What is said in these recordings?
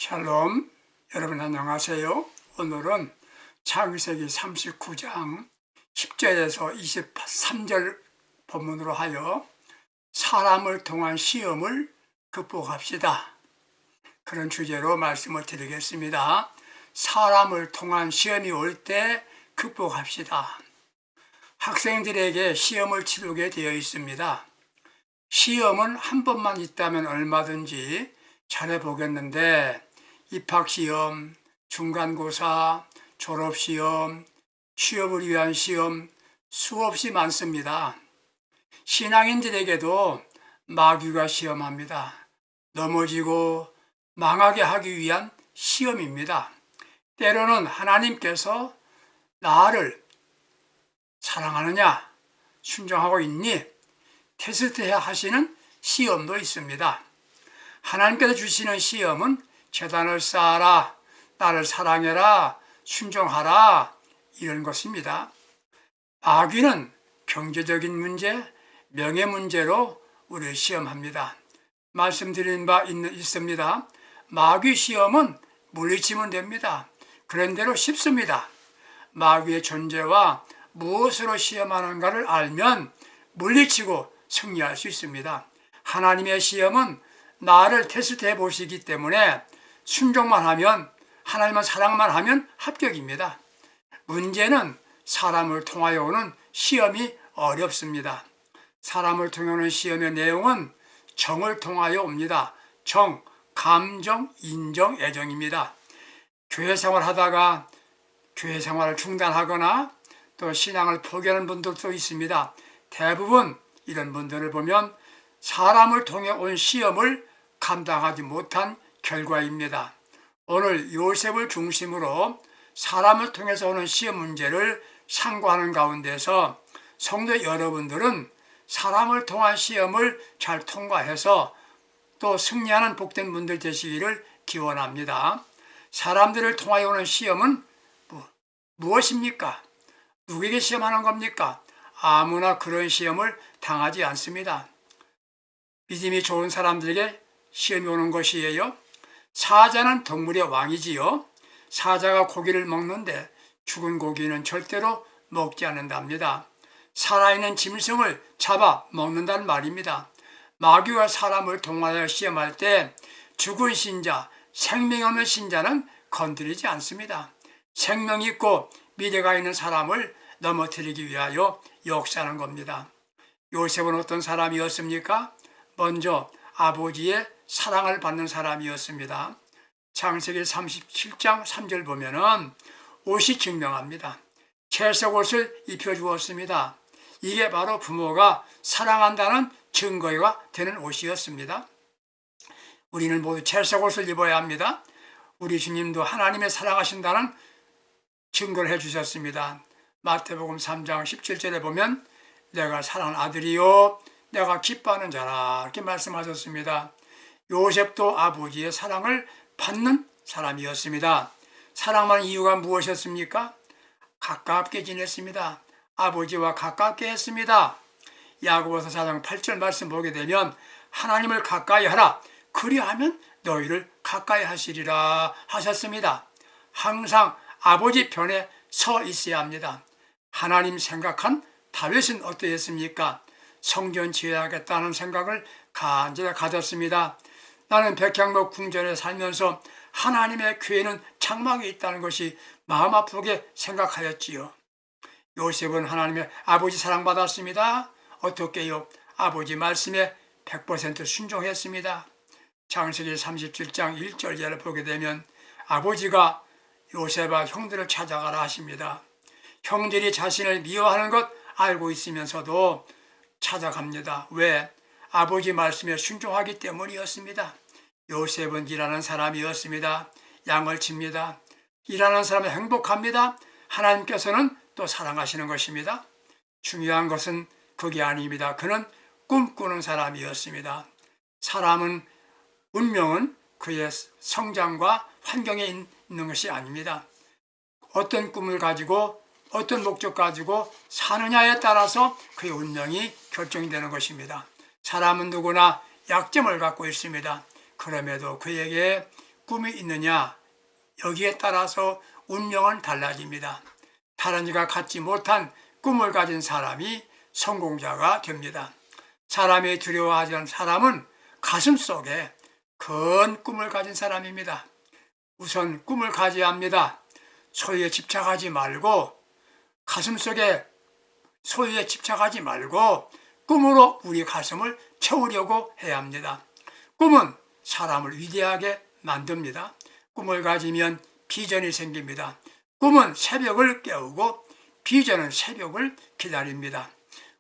샬롬, 여러분 안녕하세요. 오늘은 창세기 39장 10절에서 23절 본문으로 하여 사람을 통한 시험을 극복합시다. 그런 주제로 말씀을 드리겠습니다. 사람을 통한 시험이 올 때 극복합시다. 학생들에게 시험을 치르게 되어 있습니다. 시험은 한 번만 있다면 얼마든지 잘해보겠는데 입학시험, 중간고사, 졸업시험, 취업을 위한 시험 수없이 많습니다. 신앙인들에게도 마귀가 시험합니다. 넘어지고 망하게 하기 위한 시험입니다. 때로는 하나님께서 나를 사랑하느냐, 순종하고 있니? 테스트해야 하시는 시험도 있습니다. 하나님께서 주시는 시험은 제단을 쌓아라, 나를 사랑해라, 순종하라 이런 것입니다. 마귀는 경제적인 문제, 명예 문제로 우리를 시험합니다. 말씀드린 바 있습니다. 마귀 시험은 물리치면 됩니다. 그런 대로 쉽습니다. 마귀의 존재와 무엇으로 시험하는가를 알면 물리치고 승리할 수 있습니다. 하나님의 시험은 나를 테스트해 보시기 때문에 순종만 하면, 하나님만 사랑만 하면 합격입니다. 문제는 사람을 통하여 오는 시험이 어렵습니다. 사람을 통해 오는 시험의 내용은 정을 통하여 옵니다. 정, 감정, 인정, 애정입니다. 교회 생활하다가 교회 생활을 중단하거나 또 신앙을 포기하는 분들도 있습니다. 대부분 이런 분들을 보면 사람을 통해 온 시험을 감당하지 못한 결과입니다. 오늘 요셉을 중심으로 사람을 통해서 오는 시험 문제를 상고하는 가운데서 성도 여러분들은 사람을 통한 시험을 잘 통과해서 또 승리하는 복된 분들 되시기를 기원합니다. 사람들을 통하여 오는 시험은 무엇입니까? 누구에게 시험하는 겁니까? 아무나 그런 시험을 당하지 않습니다. 믿음이 좋은 사람들에게 시험이 오는 것이에요. 사자는 동물의 왕이지요. 사자가 고기를 먹는데 죽은 고기는 절대로 먹지 않는답니다. 살아있는 짐승을 잡아 먹는다는 말입니다. 마귀가 사람을 통하여 시험할 때 죽은 신자, 생명 없는 신자는 건드리지 않습니다. 생명 있고 미래가 있는 사람을 넘어뜨리기 위하여 역사하는 겁니다. 요셉은 어떤 사람이었습니까? 먼저 아버지의 사랑을 받는 사람이었습니다. 창세기 37장 3절 보면은 옷이 증명합니다. 채색 옷을 입혀주었습니다. 이게 바로 부모가 사랑한다는 증거가 되는 옷이었습니다. 우리는 모두 채색 옷을 입어야 합니다. 우리 주님도 하나님의 사랑하신다는 증거를 해주셨습니다. 마태복음 3장 17절에 보면 내가 사랑하는 아들이요 내가 기뻐하는 자라 이렇게 말씀하셨습니다. 요셉도 아버지의 사랑을 받는 사람이었습니다. 사랑하는 이유가 무엇이었습니까? 가깝게 지냈습니다. 아버지와 가깝게 했습니다. 야고보서 4장 8절 말씀 보게 되면 하나님을 가까이 하라 그리하면 너희를 가까이 하시리라 하셨습니다. 항상 아버지 편에 서 있어야 합니다. 하나님 생각한 다윗은 어떠했습니까? 성전 지어야겠다는 생각을 간절히 가졌습니다. 나는 백향목 궁전에 살면서 하나님의 교회는 장막에 있다는 것이 마음 아프게 생각하였지요. 요셉은 하나님의 아버지 사랑받았습니다. 어떻게요? 아버지 말씀에 100% 순종했습니다. 창세기 37장 1절을 보게 되면 아버지가 요셉아 형들을 찾아가라 하십니다. 형들이 자신을 미워하는 것 알고 있으면서도 찾아갑니다. 왜? 아버지 말씀에 순종하기 때문이었습니다. 요셉은 일하는 사람이었습니다. 양을 칩니다. 일하는 사람은 행복합니다. 하나님께서는 또 사랑하시는 것입니다. 중요한 것은 그게 아닙니다. 그는 꿈꾸는 사람이었습니다. 사람은 운명은 그의 성장과 환경에 있는 것이 아닙니다. 어떤 꿈을 가지고 어떤 목적 가지고 사느냐에 따라서 그의 운명이 결정되는 것입니다. 사람은 누구나 약점을 갖고 있습니다. 그럼에도 그에게 꿈이 있느냐, 여기에 따라서 운명은 달라집니다. 다른 이가 갖지 못한 꿈을 가진 사람이 성공자가 됩니다. 사람이 두려워하지 않는 사람은 가슴 속에 큰 꿈을 가진 사람입니다. 우선 꿈을 가져야 합니다. 소유에 집착하지 말고, 가슴 속에 소유에 집착하지 말고 꿈으로 우리 가슴을 채우려고 해야 합니다. 꿈은 사람을 위대하게 만듭니다. 꿈을 가지면 비전이 생깁니다. 꿈은 새벽을 깨우고 비전은 새벽을 기다립니다.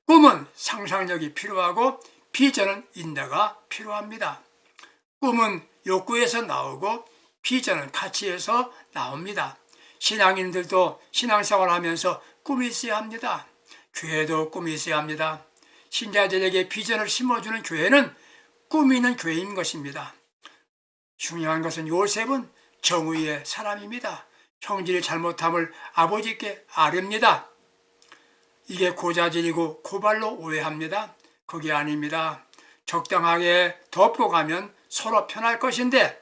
꿈은 상상력이 필요하고 비전은 인내가 필요합니다. 꿈은 욕구에서 나오고 비전은 가치에서 나옵니다. 신앙인들도 신앙생활을 하면서 꿈이 있어야 합니다. 교회도 꿈이 있어야 합니다. 신자들에게 비전을 심어주는 교회는 꿈이 있는 교회인 것입니다. 중요한 것은 요셉은 정의의 사람입니다. 형질이 잘못함을 아버지께 아릅니다. 이게 고자질이고 고발로 오해합니다. 그게 아닙니다. 적당하게 덮고 가면 서로 편할 것인데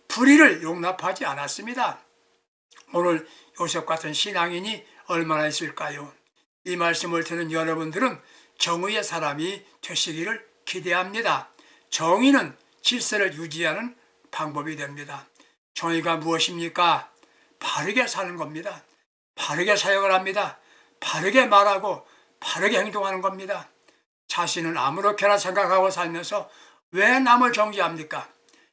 불의를 용납하지 않았습니다. 오늘 요셉 같은 신앙인이 얼마나 있을까요? 이 말씀을 듣는 여러분들은 정의의 사람이 되시기를 기대합니다. 정의는 질서를 유지하는 방법이 됩니다. 정의가 무엇입니까? 바르게 사는 겁니다. 바르게 사역을 합니다. 바르게 말하고 바르게 행동하는 겁니다. 자신은 아무렇게나 생각하고 살면서 왜 남을 정죄합니까?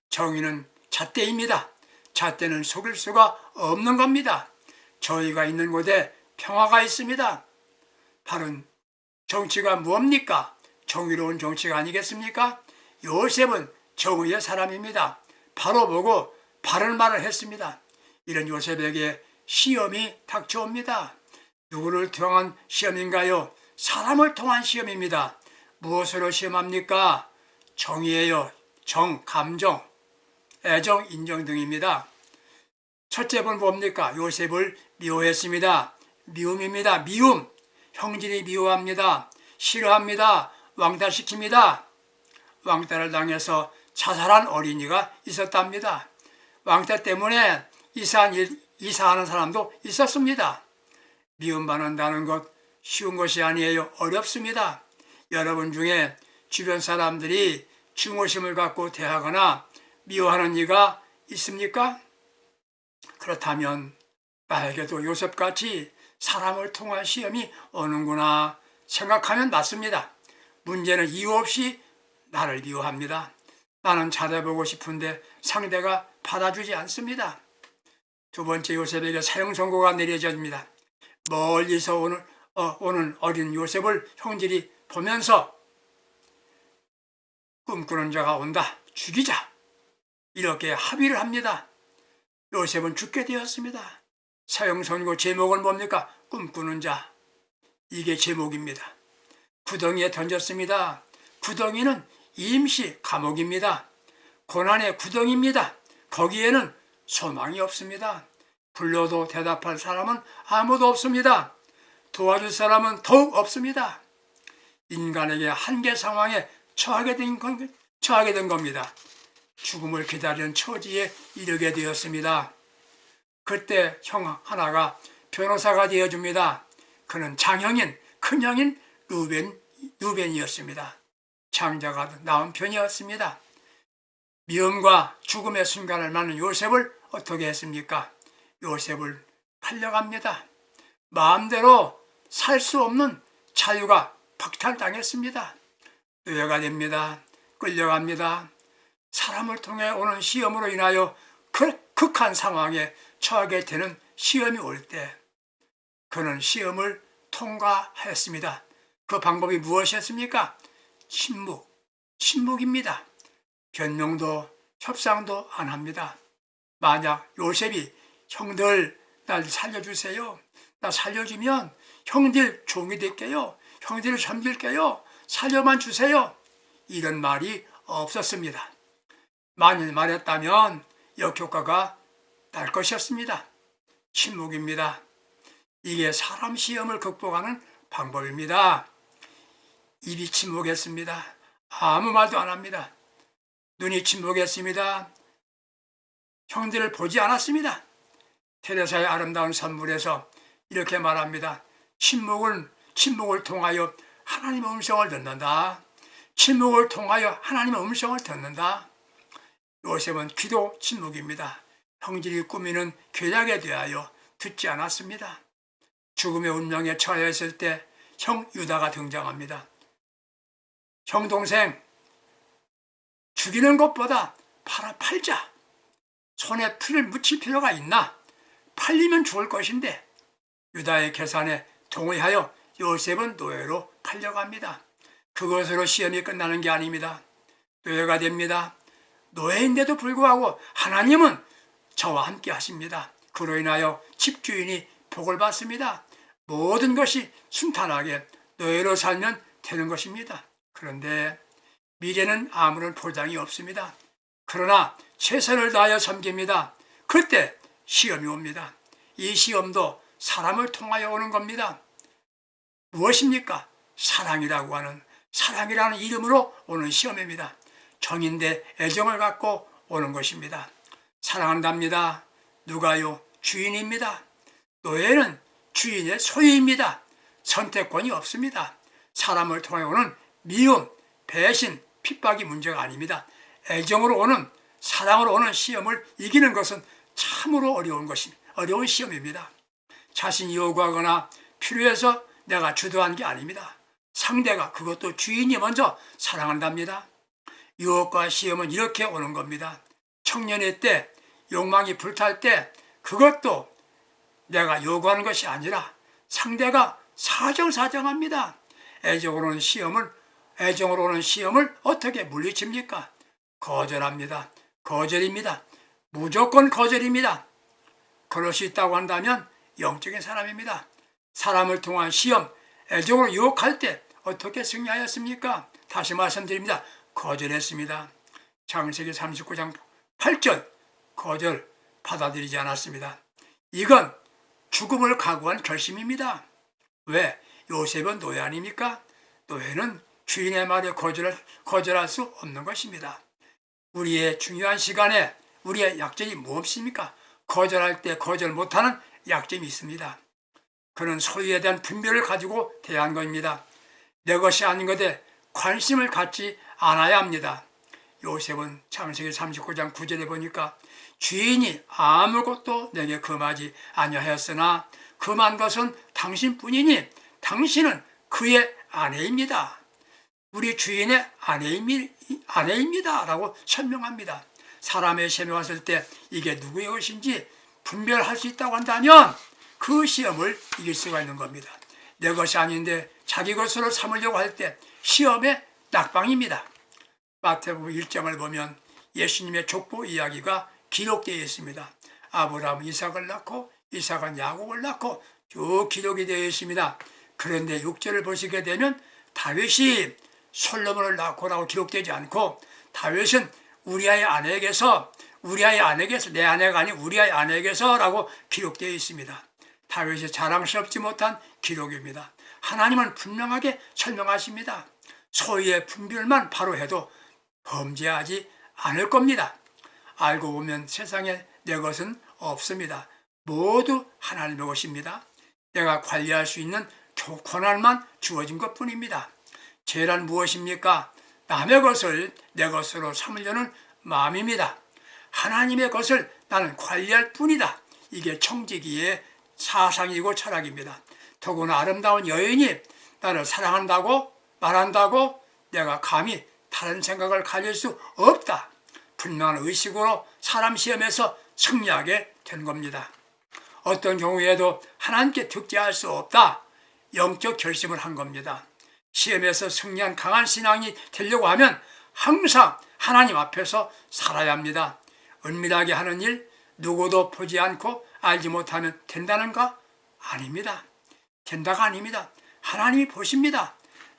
정의는 잣대입니다. 잣대는 속일 수가 없는 겁니다. 정의가 있는 곳에 평화가 있습니다. 바른 정치가 무엇입니까? 정의로운 정치가 아니겠습니까? 요셉은 정의의 사람입니다. 바로 보고 바른 말을 했습니다. 이런 요셉에게 시험이 닥쳐옵니다. 누구를 통한 시험인가요? 사람을 통한 시험입니다. 무엇으로 시험합니까? 정의예요. 정, 감정, 애정, 인정 등입니다. 첫째 번 뭡니까? 요셉을 미워했습니다. 미움입니다. 미움. 형질이 미워합니다. 싫어합니다. 왕따시킵니다. 왕따를 당해서 자살한 어린이가 있었답니다. 왕따 때문에 이사하는 사람도 있었습니다. 미움받는다는 것 쉬운 것이 아니에요. 어렵습니다. 여러분 중에 주변 사람들이 증오심을 갖고 대하거나 미워하는 이가 있습니까? 그렇다면 나에게도 요셉같이 사람을 통한 시험이 오는구나 생각하면 맞습니다. 문제는 이유 없이 나를 미워합니다. 나는 잘해보고 싶은데 상대가 받아주지 않습니다. 두 번째, 요셉에게 사형 선고가 내려집니다. 멀리서 오는 어린 요셉을 형들이 보면서 꿈꾸는 자가 온다. 죽이자. 이렇게 합의를 합니다. 요셉은 죽게 되었습니다. 사형 선고 제목은 뭡니까? 꿈꾸는 자. 이게 제목입니다. 구덩이에 던졌습니다. 구덩이는 임시 감옥입니다. 고난의 구덩이입니다. 거기에는 소망이 없습니다. 불러도 대답할 사람은 아무도 없습니다. 도와줄 사람은 더욱 없습니다. 인간에게 한계 상황에 처하게 된 겁니다. 죽음을 기다리는 처지에 이르게 되었습니다. 그때 형 하나가 변호사가 되어줍니다. 그는 장형인, 큰형인 루벤이었습니다. 장자가 낳은 편이었습니다. 미움과 죽음의 순간을 맞는 요셉을 어떻게 했습니까? 요셉을 팔려갑니다. 마음대로 살 수 없는 자유가 박탈당했습니다. 노예가 됩니다. 끌려갑니다. 사람을 통해 오는 시험으로 인하여 극한 상황에 처하게 되는 시험이 올 때 그는 시험을 통과했습니다. 그 방법이 무엇이었습니까? 침묵입니다. 변명도 협상도 안 합니다. 만약 요셉이 형들 날 살려주세요. 나 살려주면 형들 종이 될게요. 형들을 섬길게요. 살려만 주세요. 이런 말이 없었습니다. 만일 말했다면 역효과가 날 것이었습니다. 침묵입니다. 이게 사람 시험을 극복하는 방법입니다. 입이 침묵했습니다. 아무 말도 안 합니다. 눈이 침묵했습니다. 형들을 보지 않았습니다. 테레사의 아름다운 선물에서 이렇게 말합니다. 침묵을 통하여 하나님의 음성을 듣는다. 침묵을 통하여 하나님의 음성을 듣는다. 요셉은 기도 침묵입니다. 형들이 꾸미는 계략에 대하여 듣지 않았습니다. 죽음의 운명에 처했을 때 형 유다가 등장합니다. 형 동생, 죽이는 것보다 팔자. 손에 피를 묻힐 필요가 있나? 팔리면 죽을 것인데. 유다의 계산에 동의하여 요셉은 노예로 팔려갑니다. 그것으로 시험이 끝나는 게 아닙니다. 노예가 됩니다. 노예인데도 불구하고 하나님은 저와 함께 하십니다. 그로 인하여 집주인이 복을 받습니다. 모든 것이 순탄하게 노예로 살면 되는 것입니다. 그런데 미래는 아무런 보장이 없습니다. 그러나 최선을 다하여 섬깁니다. 그때 시험이 옵니다. 이 시험도 사람을 통하여 오는 겁니다. 무엇입니까? 사랑이라는 이름으로 오는 시험입니다. 정인대 애정을 갖고 오는 것입니다. 사랑한답니다. 누가요? 주인입니다. 노예는 주인의 소유입니다. 선택권이 없습니다. 사람을 통해 오는 미움, 배신, 핍박이 문제가 아닙니다. 애정으로 오는, 사랑으로 오는 시험을 이기는 것은 참으로 어려운 시험입니다. 자신이 요구하거나 필요해서 내가 주도한 게 아닙니다. 상대가, 그것도 주인이 먼저 사랑한답니다. 유혹과 시험은 이렇게 오는 겁니다. 청년의 때, 욕망이 불탈 때 그것도 내가 요구하는 것이 아니라 상대가 사정사정합니다. 애정으로 오는 시험을 어떻게 물리칩니까? 거절합니다. 거절입니다. 무조건 거절입니다. 그럴 수 있다고 한다면 영적인 사람입니다. 사람을 통한 시험, 애정으로 유혹할 때 어떻게 승리하였습니까? 다시 말씀드립니다. 거절했습니다. 창세기 39장 8절 거절 받아들이지 않았습니다. 이건 죽음을 각오한 결심입니다. 왜? 요셉은 노예 아닙니까? 노예는 주인의 말에 거절할 수 없는 것입니다. 우리의 중요한 시간에 우리의 약점이 무엇입니까? 거절할 때 거절 못하는 약점이 있습니다. 그는 소유에 대한 분별을 가지고 대한 것입니다. 내 것이 아닌 것에 관심을 갖지 않아야 합니다. 요셉은 창세기 39장 9절에 보니까 주인이 아무것도 내게 금하지 아니하였으나 금한 것은 당신뿐이니 당신은 그의 아내입니다. 우리 주인의 아내입니다 라고 설명합니다. 사람의 시험에 왔을 때 이게 누구의 것인지 분별할 수 있다고 한다면 그 시험을 이길 수가 있는 겁니다. 내 것이 아닌데 자기 것으로 삼으려고 할 때 시험의 낙방입니다. 마태복음 1장을 보면 예수님의 족보 이야기가 기록되어 있습니다. 아브라함은 이삭을 낳고 이삭은 야곱을 낳고 쭉 기록이 되어 있습니다. 그런데 6절을 보시게 되면 다윗이 솔로몬을 낳고라고 기록되지 않고 다윗은 우리아의 아내에게서 내 아내가 아닌 우리아의 아내에게서라고 기록되어 있습니다. 다윗이 자랑스럽지 못한 기록입니다. 하나님은 분명하게 설명하십니다. 소유의 분별만 바로 해도 범죄하지 않을 겁니다. 알고 보면 세상에 내 것은 없습니다. 모두 하나님의 것입니다. 내가 관리할 수 있는 권한만 주어진 것뿐입니다. 죄란 무엇입니까? 남의 것을 내 것으로 삼으려는 마음입니다. 하나님의 것을 나는 관리할 뿐이다. 이게 청지기의 사상이고 철학입니다. 더구나 아름다운 여인이 나를 사랑한다고 말한다고 내가 감히 다른 생각을 가질 수 없다. 분명한 의식으로 사람 시험에서 승리하게 된 겁니다. 어떤 경우에도 하나님께 득죄할 수 없다. 영적 결심을 한 겁니다. 시험에서 승리한 강한 신앙이 되려고 하면 항상 하나님 앞에서 살아야 합니다. 은밀하게 하는 일, 누구도 보지 않고 알지 못하면 된다는가? 아닙니다. 된다가 아닙니다. 하나님이 보십니다.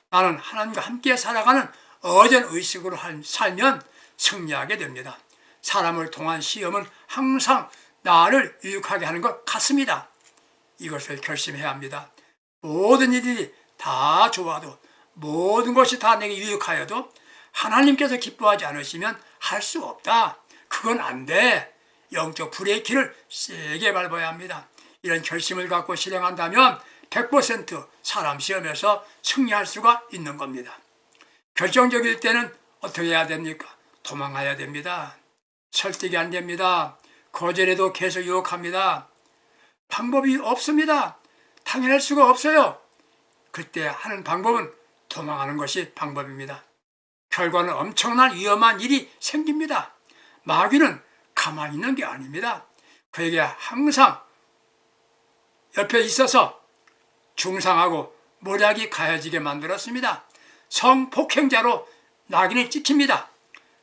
나는 하나님과 함께 살아가는 어전 의식으로 살면 승리하게 됩니다. 사람을 통한 시험은 항상 나를 유익하게 하는 것 같습니다. 이것을 결심해야 합니다. 모든 일이 다 좋아도 모든 것이 다 내게 유익하여도 하나님께서 기뻐하지 않으시면 할 수 없다. 그건 안 돼. 영적 브레이크를 세게 밟아야 합니다. 이런 결심을 갖고 실행한다면 100% 사람 시험에서 승리할 수가 있는 겁니다. 결정적일 때는 어떻게 해야 됩니까? 도망가야 됩니다. 설득이 안 됩니다. 거절해도 계속 유혹합니다. 방법이 없습니다. 당연할 수가 없어요. 그때 하는 방법은 도망가는 것이 방법입니다. 결과는 엄청난 위험한 일이 생깁니다. 마귀는 가만히 있는 게 아닙니다. 그에게 항상 옆에 있어서 중상하고 모략이 가해지게 만들었습니다. 성폭행자로 낙인이 찍힙니다.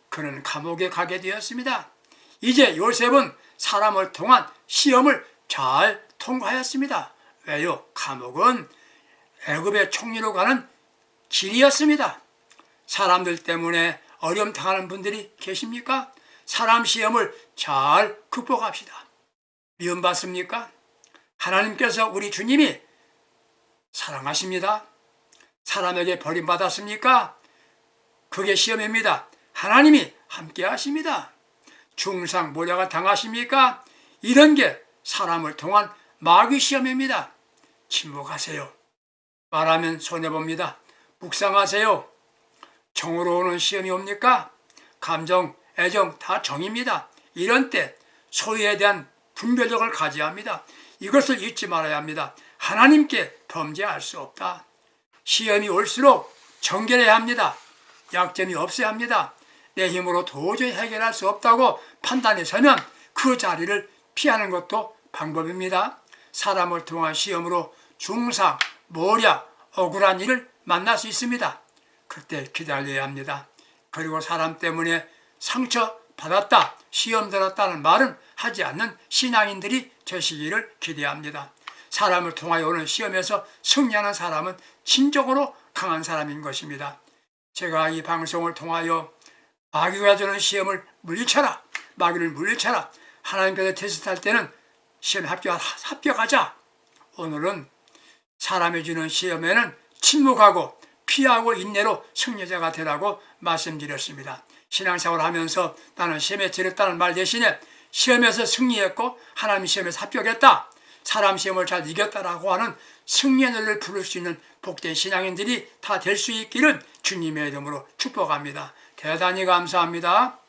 그는 감옥에 가게 되었습니다. 이제 요셉은 사람을 통한 시험을 잘 통과하였습니다. 왜요? 감옥은 애굽의 총리로 가는 길이었습니다. 사람들 때문에 어려움 당하는 분들이 계십니까? 사람 시험을 잘 극복합시다. 미움받습니까? 하나님께서 우리 주님이 사랑하십니다. 사람에게 버림받았습니까? 그게 시험입니다. 하나님이 함께 하십니다. 중상 모략을 당하십니까? 이런 게 사람을 통한 마귀 시험입니다. 침묵하세요. 말하면 손해봅니다. 묵상하세요. 정으로 오는 시험이 옵니까? 감정, 애정 다 정입니다. 이런 때 소유에 대한 분별력을 가져야 합니다. 이것을 잊지 말아야 합니다. 하나님께 범죄할 수 없다. 시험이 올수록 정결해야 합니다. 약점이 없어야 합니다. 내 힘으로 도저히 해결할 수 없다고 판단해 서면 그 자리를 피하는 것도 방법입니다. 사람을 통한 시험으로 중상, 모략, 억울한 일을 만날 수 있습니다. 그때 기다려야 합니다. 그리고 사람 때문에 상처 받았다, 시험 들었다는 말은 하지 않는 신앙인들이 되시기를 기대합니다. 사람을 통하여 오는 시험에서 승리하는 사람은 진정으로 강한 사람인 것입니다. 제가 이 방송을 통하여 마귀가 주는 시험을 물리쳐라, 마귀를 물리쳐라, 하나님께서 테스트할 때는 시험에 합격하자. 오늘은 사람이 주는 시험에는 침묵하고 피하고 인내로 승리자가 되라고 말씀드렸습니다. 신앙생활을 하면서 나는 시험에 들었다는 말 대신에 시험에서 승리했고 하나님 시험에서 합격했다, 사람 시험을 잘 이겼다라고 하는 승리의 노래를 부를 수 있는 복된 신앙인들이 다 될 수 있기를 주님의 이름으로 축복합니다. 대단히 감사합니다.